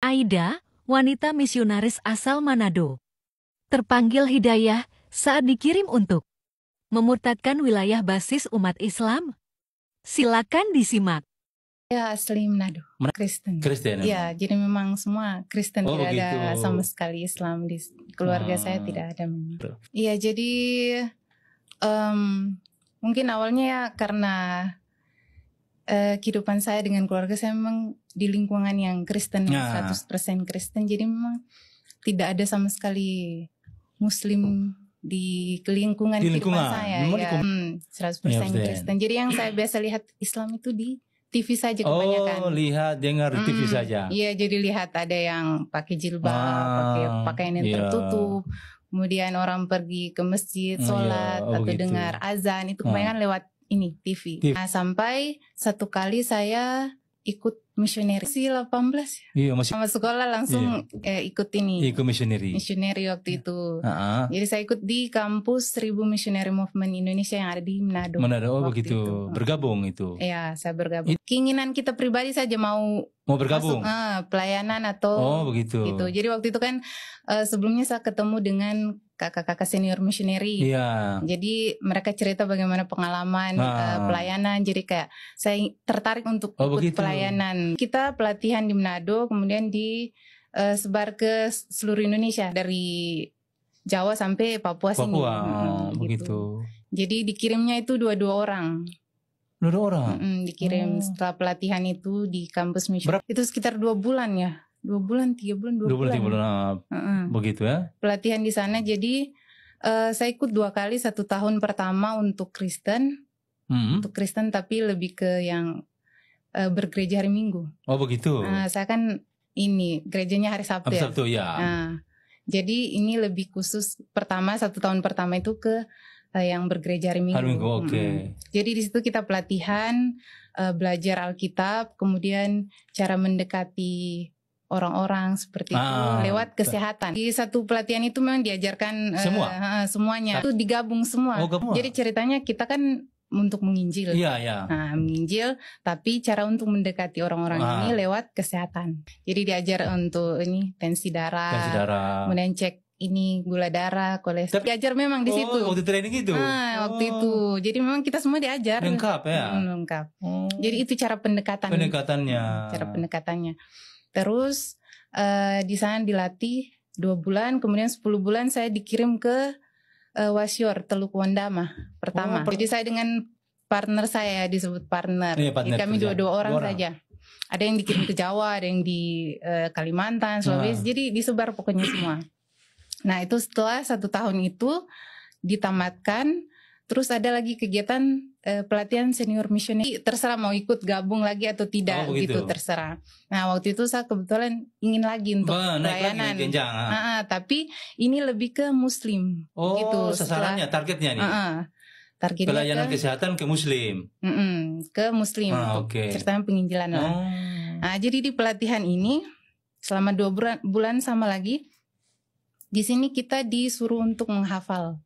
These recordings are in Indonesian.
Aida, wanita misionaris asal Manado, terpanggil hidayah saat dikirim untuk memurtadkan wilayah basis umat Islam. Silakan disimak. Ya, asli Manado, Kristen. Kristen. Ya, jadi memang semua Kristen, Oh, tidak ada begitu. sama sekali Islam di keluarga saya, tidak ada memang. Iya, jadi mungkin awalnya ya karena kehidupan saya dengan keluarga saya memang di lingkungan yang Kristen, 100% Kristen, jadi memang tidak ada sama sekali Muslim di lingkungan kehidupan saya. Ya, 100% Kristen. Jadi yang saya biasa lihat Islam itu di TV saja kebanyakan. Oh, lihat, dengar di TV saja. Iya, jadi lihat ada yang pakai jilbab, pakai pakaian yang tertutup. Kemudian orang pergi ke masjid, sholat, atau dengar azan, itu kebanyakan lewat ini TV. Nah, sampai satu kali saya ikut misioneri si 18 ya. Iya, masih sama sekolah langsung ikut ini. Ikut misioneri. Misioneri waktu itu. Jadi saya ikut di kampus 1000 Missionary Movement Indonesia yang ada di Manado. Manado, oh begitu. Itu. Bergabung itu. Iya, saya bergabung. Keinginan kita pribadi saja mau bergabung. Masuk, pelayanan atau begitu. Gitu. Jadi waktu itu kan sebelumnya saya ketemu dengan kakak-kakak senior missionary. Iya. Jadi mereka cerita bagaimana pengalaman pelayanan. Jadi kayak saya tertarik untuk ikut pelayanan. Kita pelatihan di Manado, kemudian disebar ke seluruh Indonesia dari Jawa sampai Papua sini. Begitu. Jadi dikirimnya itu 22 orang. 22 orang? Dikirim setelah pelatihan itu di kampus misi. Itu sekitar 2 bulan ya. 2 bulan, 3 bulan, 2 bulan. 2 bulan, begitu ya. Pelatihan di sana, jadi saya ikut 2 kali, 1 tahun pertama untuk Kristen. Untuk Kristen tapi lebih ke yang bergereja hari Minggu. Oh begitu. Saya kan ini, gerejanya hari Sabtu ya. Sabtu ya. Jadi ini lebih khusus pertama, 1 tahun pertama itu ke yang bergereja hari Minggu. Hari Minggu, oke. Jadi di situ kita pelatihan, belajar Alkitab, kemudian cara mendekati orang-orang seperti itu lewat kesehatan. Di satu pelatihan itu memang diajarkan semuanya. Itu digabung semua. Jadi ceritanya kita kan untuk menginjil. Iya. Menginjil, tapi cara untuk mendekati orang-orang ini lewat kesehatan. Jadi diajar untuk ini tensi darah. Kemudian cek ini gula darah, kolesterol. Diajar memang di situ. Waktu training itu. Waktu itu. Jadi memang kita semua diajar. Lengkap ya. Lengkap. Jadi itu cara pendekatannya. Cara pendekatannya. Terus di sana dilatih 2 bulan, kemudian 10 bulan saya dikirim ke Wasior Teluk Wandama pertama. Jadi saya dengan partner saya, disebut partner. Jadi kami 2 orang saja. Ada yang dikirim ke Jawa, ada yang di Kalimantan, Sulawesi. Jadi disebar pokoknya semua. Nah itu setelah 1 tahun itu ditamatkan, terus ada lagi kegiatan pelatihan senior missionary. Terserah mau ikut gabung lagi atau tidak, gitu terserah. Nah waktu itu saya kebetulan ingin lagi untuk pelayanan. Tapi ini lebih ke Muslim. Gitu. Sasarannya, targetnya nih. Targetnya pelayanan kesehatan ke Muslim. Ke Muslim. Ceritanya penginjilan lah. Nah jadi di pelatihan ini selama 2 bulan sama lagi. Di sini kita disuruh untuk menghafal.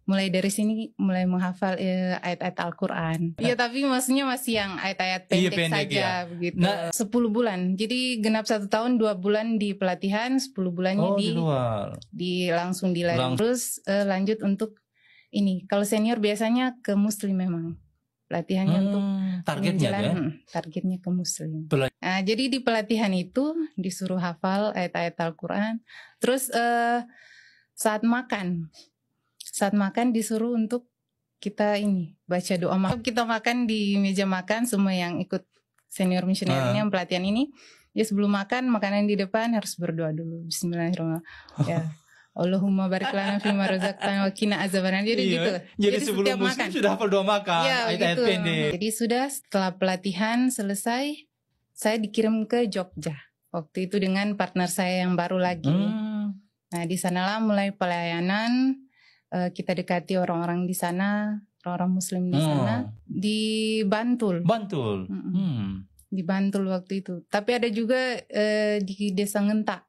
Mulai dari sini mulai menghafal ayat-ayat Al-Quran. Iya tapi maksudnya masih yang ayat-ayat pendek saja begitu. 10 bulan. Jadi genap 1 tahun 2 bulan di pelatihan, 10 bulannya langsung dilatih. Terus lanjut untuk ini. Kalau senior biasanya ke Muslim memang. Pelatihannya untuk targetnya ke Muslim. Nah, jadi di pelatihan itu disuruh hafal ayat-ayat Al-Quran. Terus saat makan disuruh untuk kita ini baca doa makan. Kita makan di meja makan, semua yang ikut senior missionernya pelatihan ini. Ya sebelum makan, makanan di depan harus berdoa dulu. Bismillahirrahmanirrahim. Ya. Allahumma barik lana fima razaqtana wa qina azabannar. Jadi gitu. Jadi sebelum makan sudah hafal doa makan, ayat-ayat pendek. Jadi sudah setelah pelatihan selesai, saya dikirim ke Jogja. Waktu itu dengan partner saya yang baru lagi. Nah, di sanalah mulai pelayanan, kita dekati orang-orang di sana, orang-orang Muslim di sana, di Bantul. Di Bantul waktu itu. Tapi ada juga di Desa Ngentak.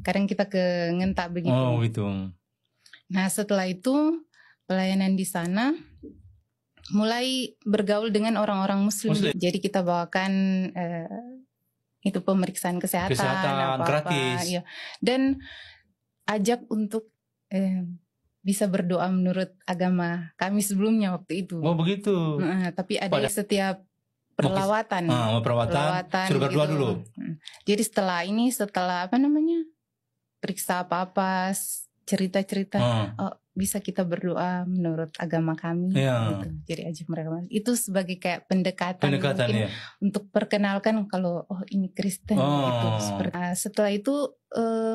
Kadang kita ke Ngentak begitu. Gitu. Nah setelah itu pelayanan di sana mulai bergaul dengan orang-orang Muslim. Jadi kita bawakan itu pemeriksaan kesehatan apa-apa, gratis. Ya. Dan ajak untuk bisa berdoa menurut agama kami sebelumnya waktu itu. Oh begitu. Tapi ada setiap perlawatan suruh berdoa gitu. dulu. Jadi setelah periksa apa-apa, cerita-cerita, bisa kita berdoa menurut agama kami. Gitu. Jadi ajak mereka. Itu sebagai kayak pendekatan mungkin ya. Untuk perkenalkan kalau ini Kristen gitu. Setelah itu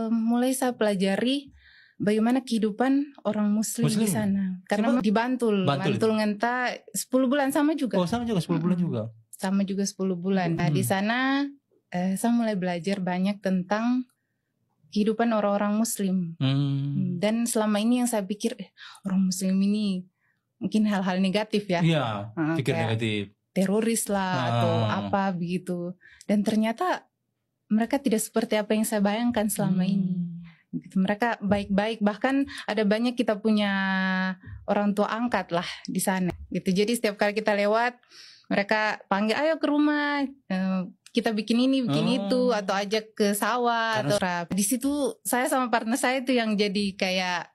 mulai saya pelajari bagaimana kehidupan orang Muslim di sana. Karena di Bantul ngenta 10 bulan sama juga. Oh sama juga 10 bulan juga. Sama juga 10 bulan. Nah di sana saya mulai belajar banyak tentang kehidupan orang-orang Muslim. Dan selama ini yang saya pikir orang Muslim ini mungkin hal-hal negatif ya. Iya, pikir negatif. Teroris lah atau apa begitu. Dan ternyata mereka tidak seperti apa yang saya bayangkan selama ini. Gitu. Mereka baik-baik, bahkan ada banyak kita punya orang tua angkat lah di sana. Gitu. Jadi setiap kali kita lewat, mereka panggil ayo ke rumah. Kita bikin ini, bikin itu, atau ajak ke sawah. Atau di situ saya sama partner saya itu yang jadi kayak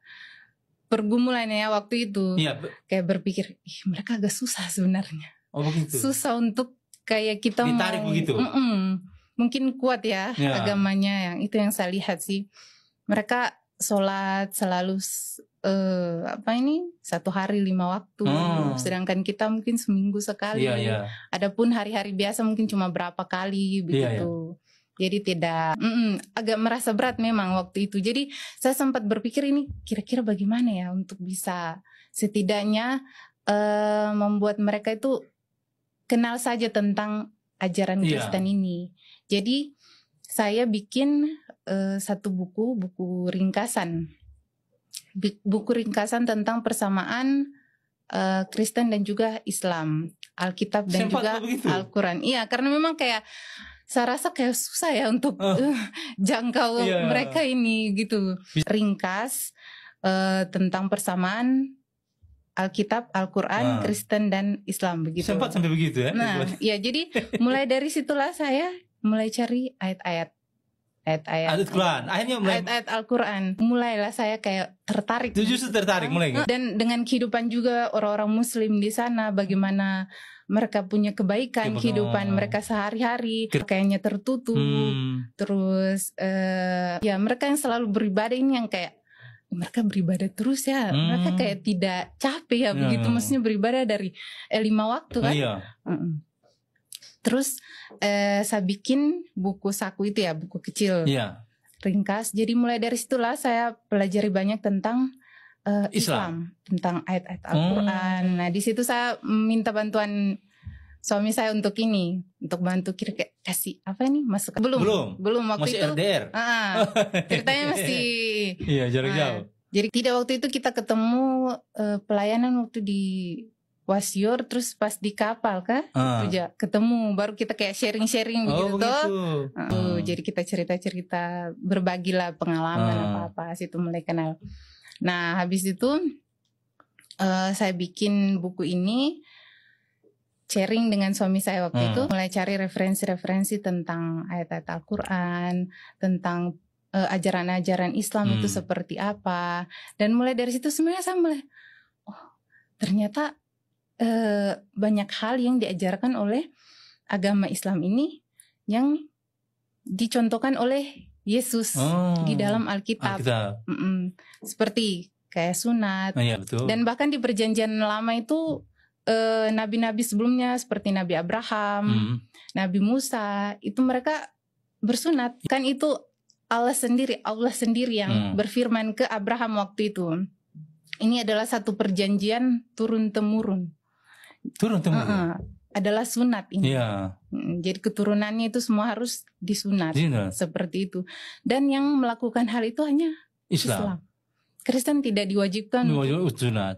pergumulan ya waktu itu. Iya. Kayak berpikir, mereka agak susah sebenarnya. Oh begitu. Susah untuk kayak kita ditarik mau. Begitu. Mungkin kuat ya agamanya, yang itu yang saya lihat sih. Mereka sholat selalu 1 hari 5 waktu, sedangkan kita mungkin seminggu sekali. Adapun hari-hari biasa mungkin cuma berapa kali begitu. Jadi tidak agak merasa berat memang waktu itu. Jadi saya sempat berpikir ini kira-kira bagaimana ya untuk bisa setidaknya membuat mereka itu kenal saja tentang ajaran Kristen ini. Jadi saya bikin satu buku ringkasan. Buku ringkasan tentang persamaan Kristen dan juga Islam, Alkitab dan juga Al-Quran. Iya, karena memang kayak saya rasa kayak susah ya untuk jangkau mereka ini gitu. Ringkas tentang persamaan Alkitab, Al-Quran, Kristen dan Islam begitu. Sempat sampai begitu ya? Nah, ya jadi mulai dari situlah saya mulai cari ayat-ayat Al-Quran. Akhirnya mulai ayat-ayat Al-Quran. Mulailah saya kayak tertarik. Justru tertarik mulai. Dan dengan kehidupan juga orang-orang Muslim di sana, bagaimana mereka punya kebaikan kehidupan mereka sehari-hari, kayaknya tertutup. Terus ya mereka yang selalu beribadah ini yang kayak mereka beribadah terus ya. Mereka kayak tidak capek ya begitu. Maksudnya beribadah dari 5 waktu kan. Terus saya bikin buku saku itu ya, buku kecil, ringkas. Jadi mulai dari situlah saya pelajari banyak tentang Islam, tentang ayat-ayat Al-Quran. Nah di situ saya minta bantuan suami saya untuk bantu kasih apa nih masuk. Belum waktu masih itu. LDR. Ceritanya masih. Iya jarak jauh. Jadi tidak waktu itu kita ketemu pelayanan waktu di Wasior, terus pas di kapal kan ketemu, baru kita kayak sharing-sharing begitu. Jadi kita cerita-cerita, berbagilah pengalaman apa-apa, situ mulai kenal. Nah habis itu saya bikin buku ini, sharing dengan suami saya waktu itu, mulai cari referensi-referensi tentang ayat-ayat Al-Quran, tentang ajaran-ajaran Islam itu seperti apa. Dan mulai dari situ sebenarnya saya mulai, ternyata banyak hal yang diajarkan oleh agama Islam ini yang dicontohkan oleh Yesus di dalam Alkitab. Seperti kayak sunat. Betul. Dan bahkan di perjanjian lama itu nabi-nabi sebelumnya seperti Nabi Abraham, Nabi Musa, itu mereka bersunat. Kan itu Allah sendiri yang berfirman ke Abraham waktu itu. Ini adalah satu perjanjian turun-temurun. Adalah sunat ini. Jadi keturunannya itu semua harus disunat. Seperti itu. Dan yang melakukan hal itu hanya Islam. Kristen tidak diwajibkan untuk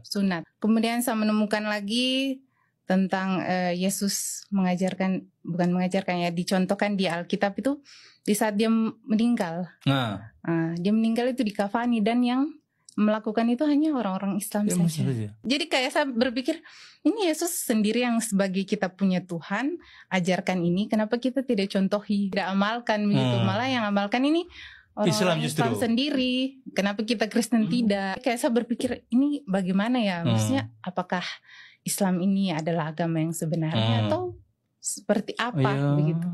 sunat. Kemudian saya menemukan lagi tentang Yesus dicontohkan di Alkitab itu di saat dia meninggal. Dia meninggal itu dikafani, dan yang melakukan itu hanya orang-orang Islam saja. Jadi kayak saya berpikir, ini Yesus sendiri yang sebagai kita punya Tuhan ajarkan ini, kenapa kita tidak contohi, tidak amalkan begitu. Malah yang amalkan ini orang-orang Islam sendiri. Kenapa kita Kristen tidak? Kayak saya berpikir, ini bagaimana ya? Maksudnya apakah Islam ini adalah agama yang sebenarnya atau seperti apa begitu?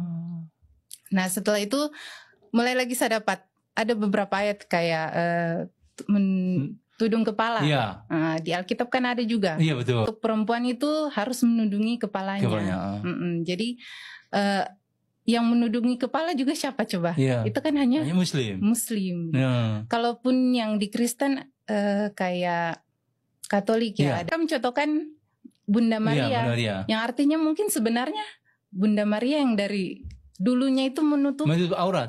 Nah setelah itu mulai lagi saya dapat ada beberapa ayat kayak tudung kepala. Di Alkitab kan ada juga. Iya betul. Untuk perempuan itu harus menudungi kepalanya. Jadi yang menudungi kepala juga siapa coba? Itu kan hanya Muslim. Kalaupun yang di Kristen kayak Katolik ada mencontohkan Bunda Maria, yang artinya mungkin sebenarnya Bunda Maria yang dari dulunya itu menutup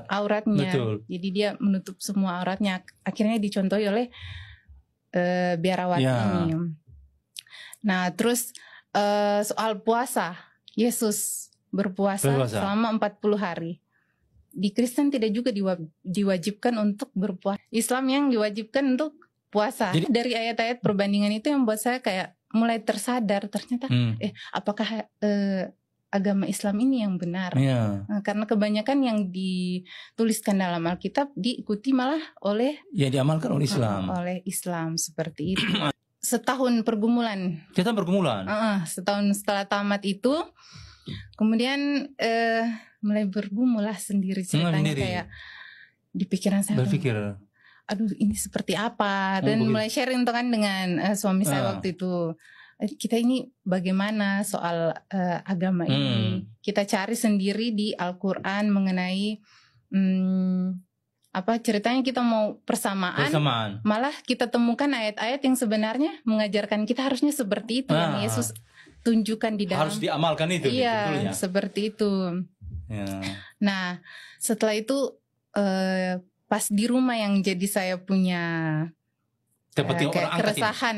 auratnya. Betul. Jadi dia menutup semua auratnya. Akhirnya dicontohi oleh biarawati ini. Nah, terus soal puasa, Yesus berpuasa selama 40 hari. Di Kristen tidak juga diwajibkan untuk berpuasa. Islam yang diwajibkan untuk puasa. Jadi, dari ayat-ayat perbandingan itu yang buat saya kayak mulai tersadar ternyata apakah agama Islam ini yang benar. Nah, karena kebanyakan yang dituliskan dalam Alkitab diikuti malah oleh diamalkan oleh Islam. Oleh Islam seperti itu. Setahun pergumulan. Setahun setelah tamat itu, kemudian mulai bergumulah sendiri ceritanya kayak di pikiran saya. Berpikir, aduh ini seperti apa? Dan mulai sharing kan dengan suami saya waktu itu. Kita ini bagaimana soal agama ini? Kita cari sendiri di Al-Quran mengenai ceritanya kita mau persamaan. Malah kita temukan ayat-ayat yang sebenarnya mengajarkan kita harusnya seperti itu yang Yesus tunjukkan di dalam. Harus diamalkan itu. Iya, seperti itu. Nah, setelah itu pas di rumah yang jadi saya punya kayak keresahan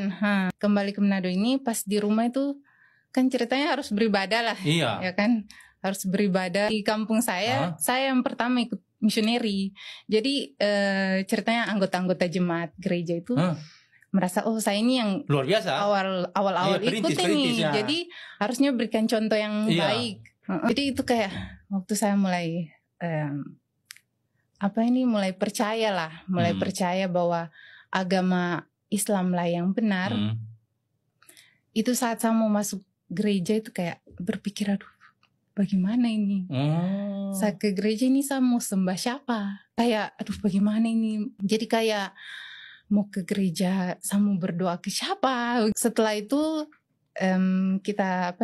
kembali ke Manado ini, pas di rumah itu kan ceritanya harus beribadah lah, ya kan, harus beribadah di kampung saya. Saya yang pertama ikut misioneri, jadi ceritanya anggota-anggota jemaat gereja itu merasa saya ini yang luar biasa awal-awal ikut ini, jadi harusnya berikan contoh yang baik. Jadi itu kayak waktu saya mulai mulai percaya bahwa agama Islam lah yang benar. Itu saat saya mau masuk gereja itu kayak berpikir, aduh bagaimana ini? Saya ke gereja ini saya mau sembah siapa? Kayak aduh bagaimana ini? Jadi kayak mau ke gereja saya mau berdoa ke siapa? Setelah itu kita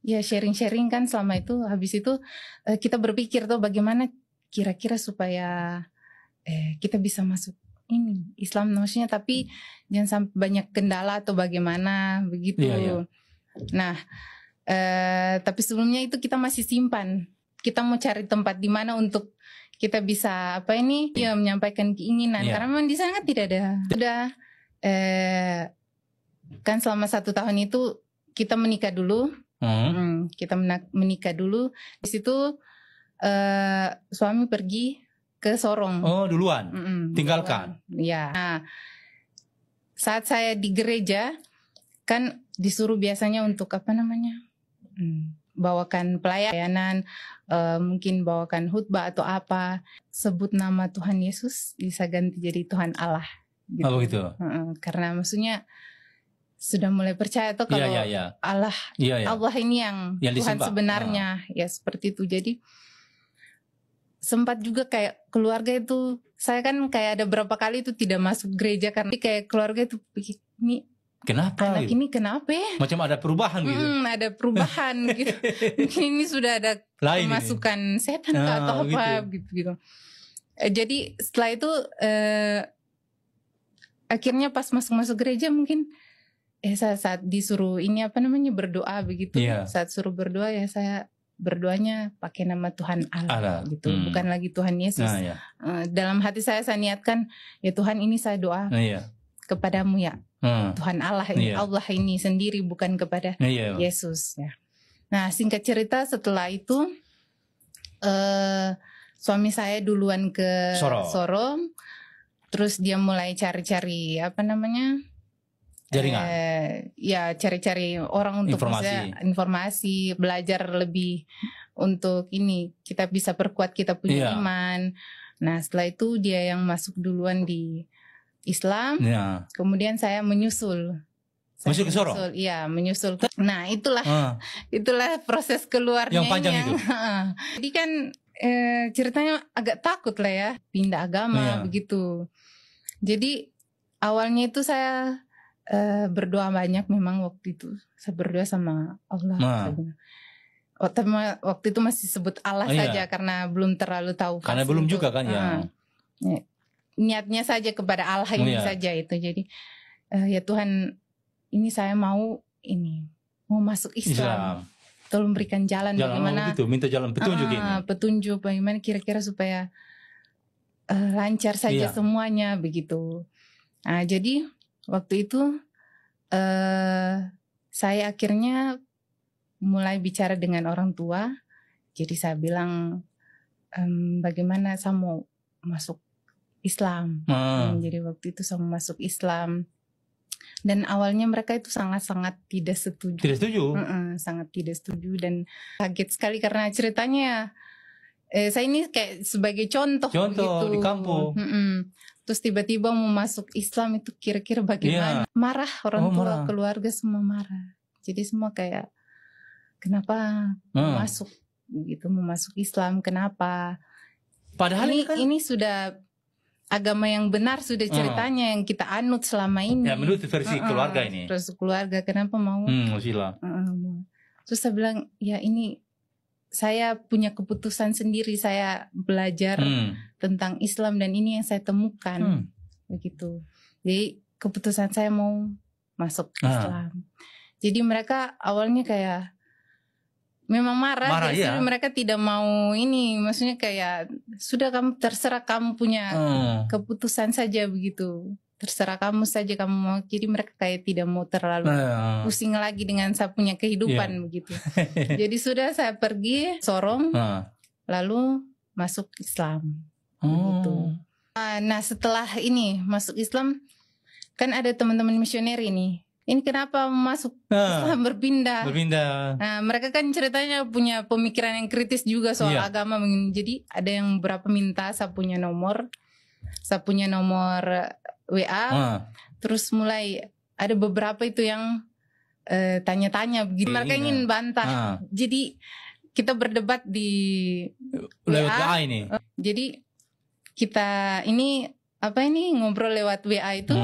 sharing-sharing kan selama itu. Habis itu kita berpikir tuh bagaimana kira-kira supaya kita bisa masuk ini Islam, maksudnya tapi jangan sampai banyak kendala atau bagaimana begitu. Nah, tapi sebelumnya itu kita masih simpan. Kita mau cari tempat di mana untuk kita bisa menyampaikan keinginan. Karena memang di sana kan tidak ada. Sudah kan selama 1 tahun itu kita menikah dulu. Kita menikah dulu. Di situ suami pergi ke Sorong. Duluan. Tinggalkan. Ya. Nah, saat saya di gereja kan disuruh biasanya untuk bawakan pelayanan, mungkin bawakan khutbah atau apa, sebut nama Tuhan Yesus bisa ganti jadi Tuhan Allah. Gitu. Begitu. Karena maksudnya sudah mulai percaya tuh kalau Allah ini yang Tuhan disembah. Sebenarnya ya seperti itu. Jadi sempat juga kayak keluarga itu, saya kan kayak ada berapa kali itu tidak masuk gereja karena kayak keluarga itu ini kenapa? Anak ini kenapa? Macam ada perubahan gitu. Ada perubahan gitu. Mungkin ini sudah ada kemasukan setan atau apa gitu. Jadi setelah itu akhirnya pas masuk gereja mungkin saat disuruh berdoa begitu. Saat suruh berdoa ya saya berdoanya pakai nama Tuhan Allah gitu, bukan lagi Tuhan Yesus. Dalam hati saya niatkan, ya Tuhan ini saya doa kepadamu ya, Tuhan Allah ini, Allah ini sendiri, bukan kepada Yesus ya. Nah singkat cerita setelah itu suami saya duluan ke Sorong, Terus dia mulai cari-cari apa namanya? Jaringan. Ya cari-cari orang untuk informasi, belajar lebih untuk ini kita bisa perkuat kita punya iman. Nah setelah itu dia yang masuk duluan di Islam, kemudian saya menyusul. Masuk ke Sorong? Iya, menyusul. Nah itulah proses keluarnya. Yang panjang itu. Jadi kan ceritanya agak takut lah ya, pindah agama begitu. Jadi awalnya itu saya berdoa banyak memang waktu itu. Saya berdoa sama Allah. Waktu itu masih sebut Allah saja karena belum terlalu tahu. Karena belum juga kan ya. Niatnya saja kepada Allah ini saja itu. Jadi ya Tuhan, ini saya mau masuk Islam. Tolong berikan jalan bagaimana. Gitu, minta jalan petunjuk ini. Petunjuk bagaimana kira-kira supaya lancar saja semuanya begitu. Nah, jadi waktu itu saya akhirnya mulai bicara dengan orang tua. Jadi saya bilang bagaimana saya mau masuk Islam. Jadi waktu itu saya mau masuk Islam. Dan awalnya mereka itu sangat-sangat tidak setuju. Tidak setuju? Sangat tidak setuju dan kaget sekali karena ceritanya saya ini kayak sebagai contoh gitu. Di kampung. Terus tiba-tiba mau masuk Islam itu kira-kira bagaimana? Marah orang tua, keluarga semua marah. Jadi semua kayak kenapa mau masuk gitu, mau masuk Islam, kenapa? Padahal ini sudah agama yang benar, sudah ceritanya yang kita anut selama ini. Ya menurut versi keluarga ini. Terus keluarga kenapa mau? Terus saya bilang ya ini saya punya keputusan sendiri, saya belajar tentang Islam dan ini yang saya temukan begitu. Jadi keputusan saya mau masuk Islam. Jadi mereka awalnya kayak memang marah jadi mereka tidak mau ini, maksudnya kayak sudah kamu terserah, kamu punya keputusan saja begitu. Terserah kamu saja kamu mau. Jadi mereka kayak tidak mau terlalu pusing lagi dengan saya punya kehidupan begitu. Jadi sudah saya pergi Sorong lalu masuk Islam begitu. Nah setelah ini masuk Islam kan ada teman-teman misioner ini kenapa masuk Islam berpindah. Nah mereka kan ceritanya punya pemikiran yang kritis juga soal agama. Jadi ada yang berapa minta saya punya nomor WA, terus mulai ada beberapa itu yang tanya-tanya begitu. Mereka ingin bantah. Jadi kita berdebat di WA ini. Jadi kita ngobrol lewat WA itu.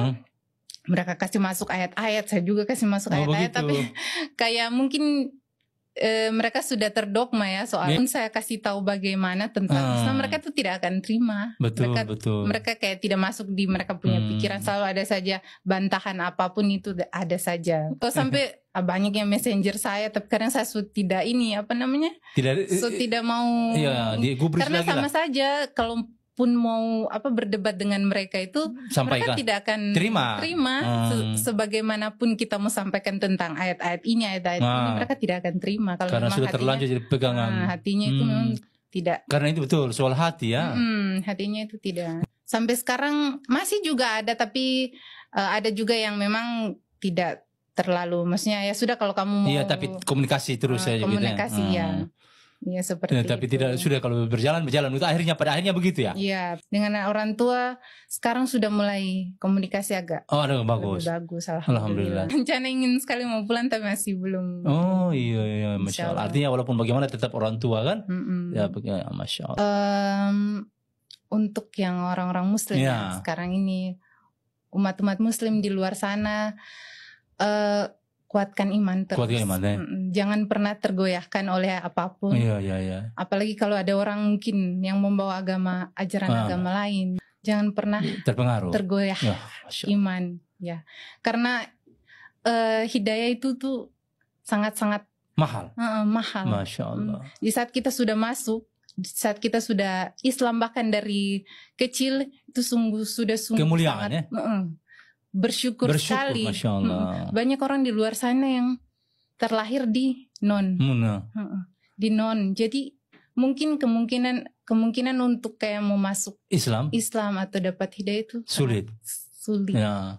Mereka kasih masuk ayat-ayat, saya juga kasih masuk ayat-ayat, tapi kayak mungkin mereka sudah terdogma ya soalnya saya kasih tahu bagaimana tentang Islam, mereka tuh tidak akan terima. Mereka kayak tidak masuk di mereka punya pikiran, selalu ada saja bantahan apapun itu ada saja. Terus sampai banyak yang messenger saya, tapi kadang saya tidak tidak mau karena sama saja kalau pun mau berdebat dengan mereka itu sampaikan. Mereka tidak akan terima. Sebagaimanapun kita mau sampaikan tentang ayat-ayat ini mereka tidak akan terima kalau karena sudah terlanjur jadi pegangan. Hatinya itu memang tidak. Karena itu betul soal hati ya. Hatinya itu tidak. Sampai sekarang masih juga ada, tapi ada juga yang memang tidak terlalu, maksudnya ya sudah kalau kamu mau. Iya, tapi komunikasi terus saja. Komunikasi ya. Iya seperti tapi itu. Tidak sudah kalau berjalan itu pada akhirnya begitu ya. Iya, dengan orang tua sekarang sudah mulai komunikasi agak bagus. Alhamdulillah. Rencana ingin sekali mau pulang tapi masih belum. Oh iya Masya Allah. Artinya walaupun bagaimana tetap orang tua kan. Ya Masya Allah. Untuk yang orang-orang muslim sekarang ini, umat-umat muslim di luar sana, kuatkan iman terus. Jangan pernah tergoyahkan oleh apapun. Iya. Apalagi kalau ada orang mungkin yang membawa ajaran agama lain. Jangan pernah tergoyah iman. Ya, karena hidayah itu tuh sangat-sangat mahal. Masya Allah. Di saat kita sudah masuk, di saat kita sudah Islam bahkan dari kecil itu sungguh kemuliaan sangat, bersyukur sekali. Masya Allah. Banyak orang di luar sana yang terlahir di non. Di non. Jadi mungkin kemungkinan kemungkinan untuk kayak mau masuk Islam atau dapat hidayah itu sulit. Sulit. Ya.